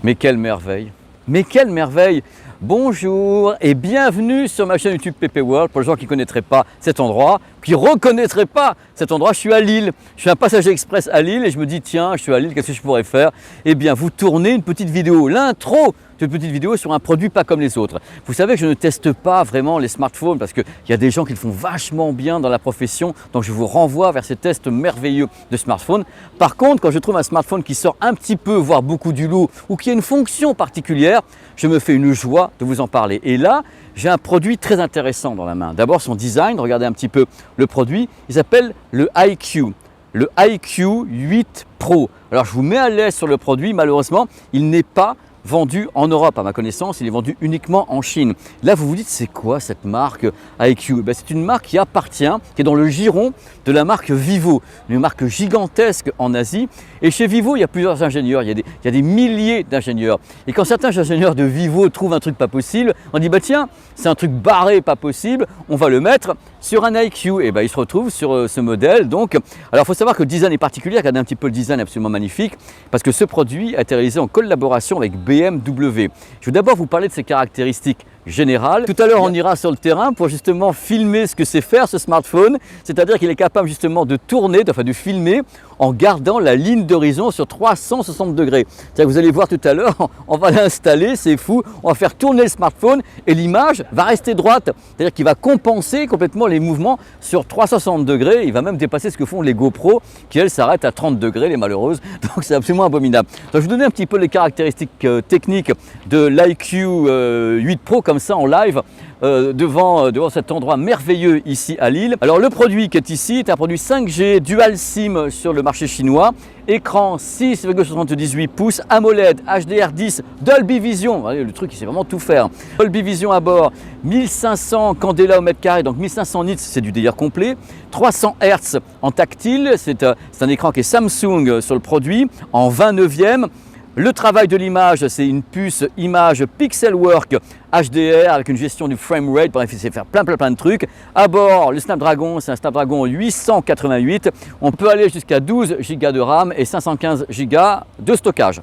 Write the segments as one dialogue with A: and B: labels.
A: Mais quelle merveille! Mais quelle merveille! Bonjour et bienvenue sur ma chaîne YouTube PP World. Pour les gens qui ne connaîtraient pas cet endroit, qui ne reconnaîtraient pas cet endroit, je suis à Lille. Je suis un passager express à Lille et je me dis tiens, je suis à Lille, qu'est-ce que je pourrais faire? Eh bien, vous tournez une petite vidéo, l'intro d'une petite vidéo sur un produit pas comme les autres. Vous savez que je ne teste pas vraiment les smartphones parce qu'il y a des gens qui le font vachement bien dans la profession, donc je vous renvoie vers ces tests merveilleux de smartphones. Par contre, quand je trouve un smartphone qui sort un petit peu, voire beaucoup du lot, ou qui a une fonction particulière, je me fais une joie de vous en parler. Et là, j'ai un produit très intéressant dans la main. D'abord son design, regardez un petit peu le produit, il s'appelle le iQOO. Le iQOO 8 Pro. Alors je vous mets à l'aise sur le produit, malheureusement, il n'est pas vendu en Europe, à ma connaissance, il est vendu uniquement en Chine. Là, vous vous dites, c'est quoi cette marque iQOO? C'est une marque qui appartient, qui est dans le giron de la marque Vivo, une marque gigantesque en Asie. Et chez Vivo, il y a plusieurs ingénieurs, il y a des milliers d'ingénieurs. Et quand certains ingénieurs de Vivo trouvent un truc pas possible, on dit, bah tiens, c'est un truc barré, pas possible, on va le mettre sur un iQOO. Et ils se retrouvent sur ce modèle. Donc, alors, il faut savoir que le design est particulier. Regardez un petit peu le design absolument magnifique, parce que ce produit a été réalisé en collaboration avec BMW. Je vais d'abord vous parler de ses caractéristiques générales. Tout à l'heure, on ira sur le terrain pour justement filmer ce que c'est faire ce smartphone, c'est-à-dire qu'il est capable justement de tourner, enfin de filmer en gardant la ligne d'horizon sur 360 degrés. C'est-à-dire que vous allez voir tout à l'heure, on va l'installer, c'est fou, on va faire tourner le smartphone et l'image va rester droite. C'est-à-dire qu'il va compenser complètement les mouvements sur 360 degrés. Il va même dépasser ce que font les GoPro qui, elles, s'arrêtent à 30 degrés, les malheureuses. Donc c'est absolument abominable. Donc je vais vous donner un petit peu les caractéristiques techniques de l'iQOO 8 Pro comme ça en live. Devant cet endroit merveilleux ici à Lille. Alors le produit qui est ici est un produit 5G Dual SIM sur le marché chinois. Écran 6,78 pouces, AMOLED, HDR10, Dolby Vision. Le truc, il sait vraiment tout faire. Dolby Vision à bord, 1500 candela au mètre carré, donc 1500 nits, c'est du délire complet. 300 Hz en tactile, c'est un écran qui est Samsung sur le produit, en 29e. Le travail de l'image, c'est une puce image Pixelwork HDR avec une gestion du framerate, bref, il sait faire plein de trucs. À bord, le Snapdragon, c'est un Snapdragon 888. On peut aller jusqu'à 12 Go de RAM et 515 Go de stockage.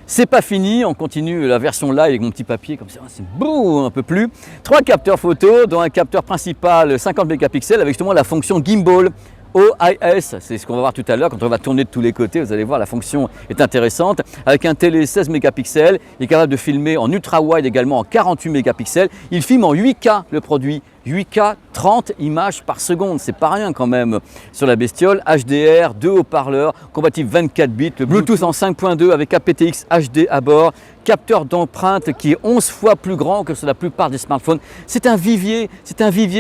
A: C'est pas fini, on continue la version live avec mon petit papier comme ça, c'est beau, un peu plus. 3 capteurs photo, dont un capteur principal 50 mégapixels avec justement la fonction gimbal. OIS, c'est ce qu'on va voir tout à l'heure quand on va tourner de tous les côtés, vous allez voir la fonction est intéressante. Avec un télé 16 mégapixels, il est capable de filmer en ultra wide également en 48 mégapixels. Il filme en 8K le produit, 8K 30 images par seconde, c'est pas rien quand même sur la bestiole. HDR, 2 haut-parleurs, compatible 24 bits, le Bluetooth en 5.2 avec aptX HD à bord, capteur d'empreinte qui est 11 fois plus grand que sur la plupart des smartphones. C'est un vivier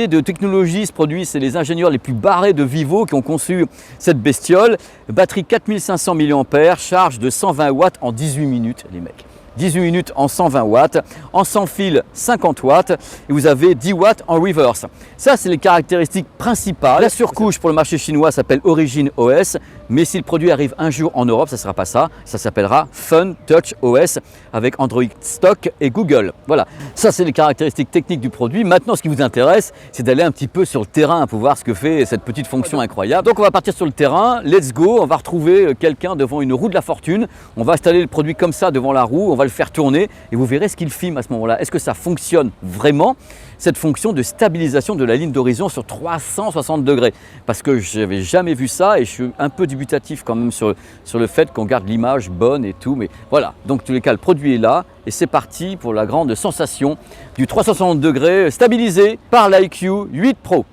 A: de technologie ce produit, c'est les ingénieurs les plus barrés de Vivo qui ont conçu cette bestiole. Batterie 4500 mAh, charge de 120 watts en 18 minutes les mecs. 18 minutes en 120 watts, en sans fil 50 watts et vous avez 10 watts en reverse. Ça, c'est les caractéristiques principales. La surcouche pour le marché chinois s'appelle Origin OS, mais si le produit arrive un jour en Europe, ça ne sera pas ça, ça s'appellera Fun Touch OS avec Android Stock et Google. Voilà, ça c'est les caractéristiques techniques du produit. Maintenant, ce qui vous intéresse, c'est d'aller un petit peu sur le terrain pour voir ce que fait cette petite fonction incroyable. Donc on va partir sur le terrain, let's go, on va retrouver quelqu'un devant une roue de la fortune, on va installer le produit comme ça devant la roue, on va le faire tourner et vous verrez ce qu'il filme à ce moment-là. Est-ce que ça fonctionne vraiment, cette fonction de stabilisation de la ligne d'horizon sur 360 degrés? Parce que je n'avais jamais vu ça et je suis un peu dubitatif quand même sur le fait qu'on garde l'image bonne et tout. Mais voilà, donc en tous les cas, le produit est là et c'est parti pour la grande sensation du 360 degrés stabilisé par l'iQOO 8 Pro.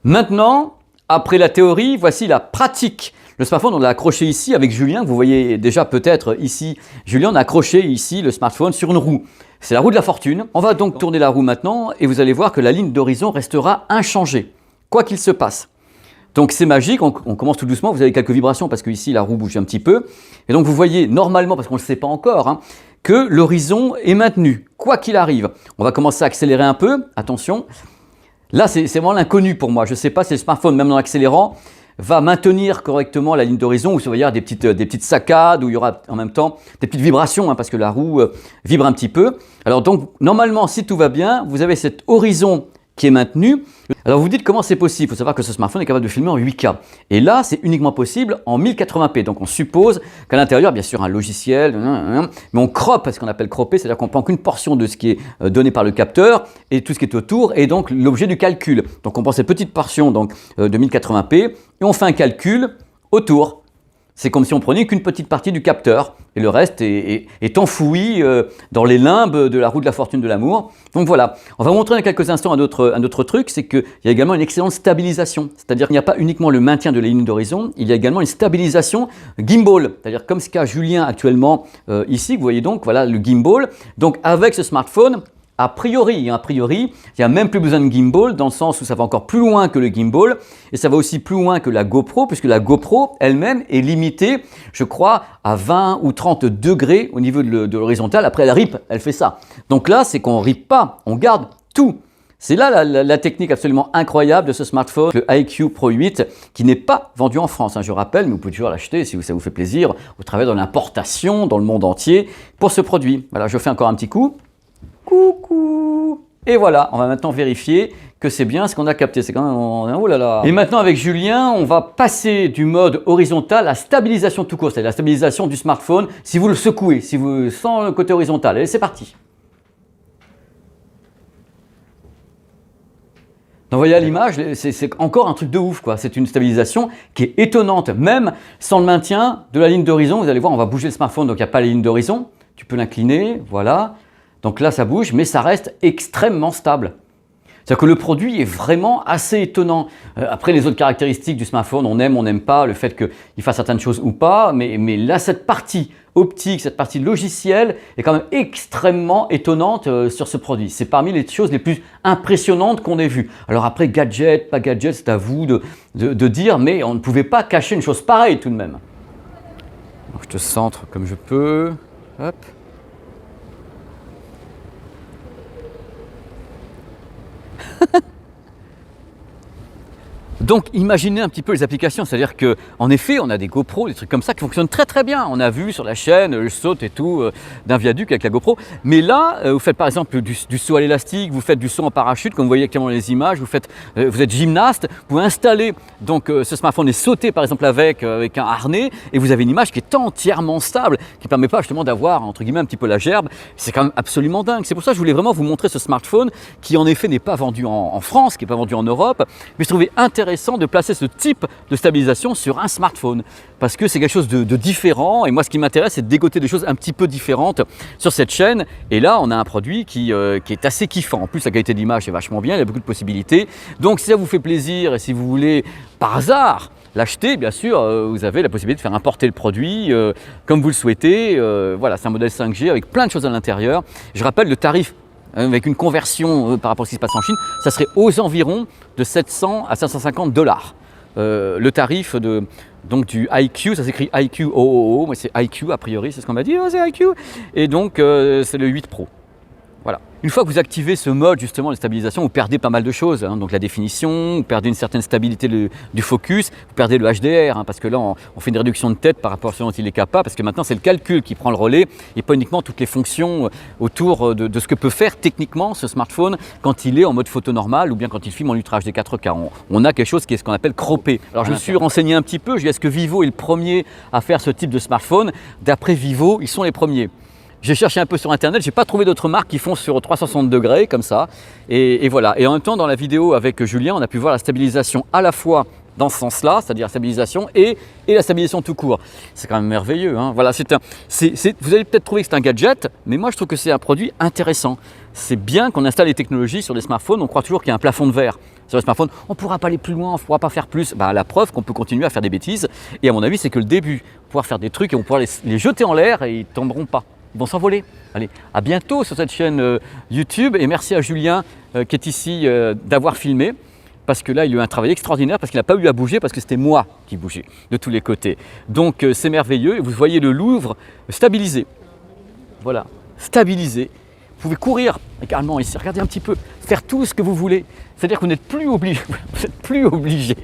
A: Maintenant, après la théorie, voici la pratique. Le smartphone, on l'a accroché ici avec Julien. Vous voyez déjà peut-être ici, Julien, on a accroché ici le smartphone sur une roue. C'est la roue de la fortune. On va donc tourner la roue maintenant et vous allez voir que la ligne d'horizon restera inchangée, quoi qu'il se passe. Donc c'est magique, on commence tout doucement, vous avez quelques vibrations parce que ici la roue bouge un petit peu. Et donc vous voyez normalement, parce qu'on ne le sait pas encore, que l'horizon est maintenu, quoi qu'il arrive. On va commencer à accélérer un peu, attention. Là c'est vraiment l'inconnu pour moi, je ne sais pas si le smartphone, même en accélérant, va maintenir correctement la ligne d'horizon, où il va y avoir des petites saccades, où il y aura en même temps des petites vibrations, parce que la roue vibre un petit peu. Alors donc, normalement, si tout va bien, vous avez cet horizon qui est maintenu. Alors vous vous dites comment c'est possible, il faut savoir que ce smartphone est capable de filmer en 8K. Et là, c'est uniquement possible en 1080p. Donc on suppose qu'à l'intérieur, bien sûr, un logiciel, mais on croppe, ce qu'on appelle cropper, c'est-à-dire qu'on prend qu'une portion de ce qui est donné par le capteur et tout ce qui est autour est donc l'objet du calcul. Donc on prend cette petite portion donc, de 1080p et on fait un calcul autour. C'est comme si on prenait qu'une petite partie du capteur et le reste est enfoui dans les limbes de la roue de la fortune de l'amour. Donc voilà, on va vous montrer dans quelques instants un autre truc, c'est qu'il y a également une excellente stabilisation. C'est-à-dire qu'il n'y a pas uniquement le maintien de la ligne d'horizon, il y a également une stabilisation gimbal. C'est-à-dire comme ce qu'a Julien actuellement ici, vous voyez donc, voilà le gimbal. Donc avec ce smartphone, a priori, il n'y a même plus besoin de gimbal dans le sens où ça va encore plus loin que le gimbal et ça va aussi plus loin que la GoPro puisque la GoPro elle-même est limitée, je crois, à 20 ou 30 degrés au niveau de l'horizontale. Après, elle rip, elle fait ça. Donc là, c'est qu'on ne rip pas, on garde tout. C'est là la technique absolument incroyable de ce smartphone, le iQOO Pro 8, qui n'est pas vendu en France, hein, je rappelle, mais vous pouvez toujours l'acheter si ça vous fait plaisir, au travers de l'importation dans le monde entier pour ce produit. Voilà, je fais encore un petit coup. Coucou! Et voilà, on va maintenant vérifier que c'est bien ce qu'on a capté. C'est quand même... Oh là là! Et maintenant avec Julien, on va passer du mode horizontal à stabilisation tout court, c'est-à-dire la stabilisation du smartphone si vous le secouez, sans le côté horizontal. Allez, c'est parti! Donc vous voyez à l'image, c'est encore un truc de ouf, quoi. C'est une stabilisation qui est étonnante, même sans le maintien de la ligne d'horizon. Vous allez voir, on va bouger le smartphone, donc il n'y a pas la ligne d'horizon. Tu peux l'incliner, voilà. Donc là, ça bouge, mais ça reste extrêmement stable. C'est-à-dire que le produit est vraiment assez étonnant. Après, les autres caractéristiques du smartphone, on aime, on n'aime pas, le fait qu'il fasse certaines choses ou pas, mais là, cette partie optique, cette partie logicielle est quand même extrêmement étonnante sur ce produit. C'est parmi les choses les plus impressionnantes qu'on ait vues. Alors après, gadget, pas gadget, c'est à vous de dire, mais on ne pouvait pas cacher une chose pareille tout de même. Donc, je te centre comme je peux. Hop. Donc imaginez un petit peu les applications, c'est-à-dire qu'en effet on a des GoPro, des trucs comme ça qui fonctionnent très très bien. On a vu sur la chaîne le saut et tout d'un viaduc avec la GoPro. Mais là, vous faites par exemple du saut à l'élastique, vous faites du saut en parachute, comme vous voyez actuellement les images, vous êtes gymnaste, vous installez donc ce smartphone et sauter par exemple avec un harnais et vous avez une image qui est entièrement stable, qui ne permet pas justement d'avoir entre guillemets un petit peu la gerbe. C'est quand même absolument dingue. C'est pour ça que je voulais vraiment vous montrer ce smartphone qui en effet n'est pas vendu en France, qui n'est pas vendu en Europe, mais je trouvais intéressant de placer ce type de stabilisation sur un smartphone parce que c'est quelque chose de différent et moi ce qui m'intéresse c'est de dégoter des choses un petit peu différentes sur cette chaîne et là on a un produit qui est assez kiffant. En plus la qualité d'image est vachement bien, il y a beaucoup de possibilités, donc si ça vous fait plaisir et si vous voulez par hasard l'acheter, bien sûr, vous avez la possibilité de faire importer le produit comme vous le souhaitez. Voilà, c'est un modèle 5G avec plein de choses à l'intérieur. Je rappelle le tarif avec une conversion par rapport à ce qui se passe en Chine, ça serait aux environs de 700 à 550 $. Le tarif donc du iQOO, ça s'écrit iQOO, mais c'est iQOO a priori, c'est ce qu'on m'a dit, oh, c'est iQOO. Et donc c'est le 8 Pro. Voilà. Une fois que vous activez ce mode justement de stabilisation, vous perdez pas mal de choses, hein. Donc la définition, vous perdez une certaine stabilité du focus, vous perdez le HDR, hein, parce que là on fait une réduction de tête par rapport à ce dont il est capable, parce que maintenant c'est le calcul qui prend le relais et pas uniquement toutes les fonctions autour de ce que peut faire techniquement ce smartphone quand il est en mode photo normal ou bien quand il filme en Ultra HD 4K. On a quelque chose qui est ce qu'on appelle croppé. Alors je me suis renseigné un petit peu, je dis est-ce que Vivo est le premier à faire ce type de smartphone? D'après Vivo, ils sont les premiers. J'ai cherché un peu sur internet, j'ai pas trouvé d'autres marques qui font sur 360 degrés comme ça. Et voilà. Et en même temps, dans la vidéo avec Julien, on a pu voir la stabilisation à la fois dans ce sens-là, c'est-à-dire la stabilisation et la stabilisation tout court. C'est quand même merveilleux, hein. Voilà, vous allez peut-être trouver que c'est un gadget, mais moi je trouve que c'est un produit intéressant. C'est bien qu'on installe les technologies sur des smartphones, on croit toujours qu'il y a un plafond de verre. Sur les smartphones, on ne pourra pas aller plus loin, on ne pourra pas faire plus. Bah, la preuve qu'on peut continuer à faire des bêtises. Et à mon avis, c'est que le début, pouvoir faire des trucs et on va pouvoir les jeter en l'air et ils ne tomberont pas. Ils vont s'envoler. Allez, à bientôt sur cette chaîne YouTube et merci à Julien qui est ici d'avoir filmé parce que là il a eu un travail extraordinaire parce qu'il n'a pas eu à bouger parce que c'était moi qui bougeais de tous les côtés. Donc c'est merveilleux et vous voyez le Louvre stabilisé. Voilà, stabilisé. Vous pouvez courir également ici, regardez un petit peu, faire tout ce que vous voulez. C'est-à-dire que vous n'êtes plus obligé,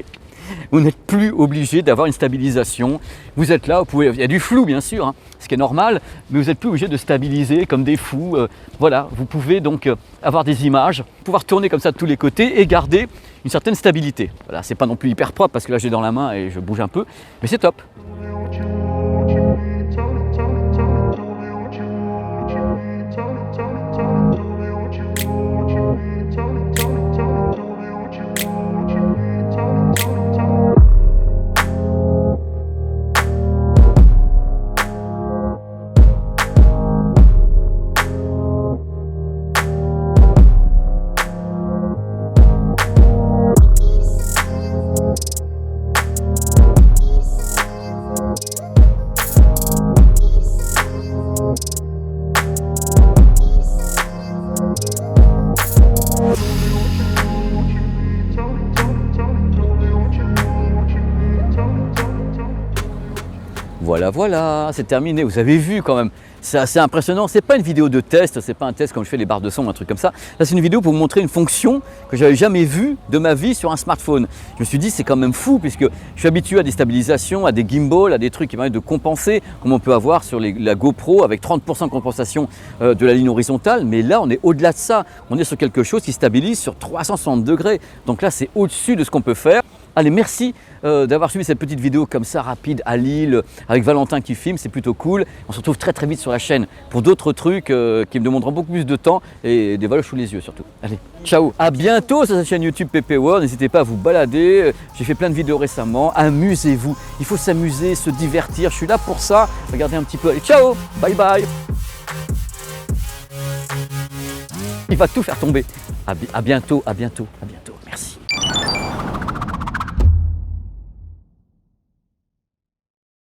A: Vous n'êtes plus obligé d'avoir une stabilisation. Vous êtes là, il y a du flou bien sûr, hein, ce qui est normal, mais vous n'êtes plus obligé de stabiliser comme des fous. Voilà, vous pouvez donc avoir des images, pouvoir tourner comme ça de tous les côtés et garder une certaine stabilité. Voilà, c'est pas non plus hyper propre parce que là j'ai dans la main et je bouge un peu, mais c'est top. Voilà, c'est terminé. Vous avez vu quand même, c'est assez impressionnant. C'est pas une vidéo de test, c'est pas un test comme je fais les barres de son ou un truc comme ça. Là, c'est une vidéo pour vous montrer une fonction que j'avais jamais vue de ma vie sur un smartphone. Je me suis dit, c'est quand même fou puisque je suis habitué à des stabilisations, à des gimbals, à des trucs qui permettent de compenser, comme on peut avoir sur la GoPro avec 30% de compensation de la ligne horizontale. Mais là, on est au-delà de ça. On est sur quelque chose qui stabilise sur 360 degrés. Donc là, c'est au-dessus de ce qu'on peut faire. Allez, merci d'avoir suivi cette petite vidéo comme ça, rapide, à Lille, avec Valentin qui filme, c'est plutôt cool. On se retrouve très très vite sur la chaîne pour d'autres trucs qui me demanderont beaucoup plus de temps et des valoches sous les yeux surtout. Allez, ciao, à bientôt sur cette chaîne YouTube PP World. N'hésitez pas à vous balader, j'ai fait plein de vidéos récemment, amusez-vous, il faut s'amuser, se divertir, je suis là pour ça. Regardez un petit peu, allez, ciao, bye bye. Il va tout faire tomber. À bientôt, à bientôt, à bientôt.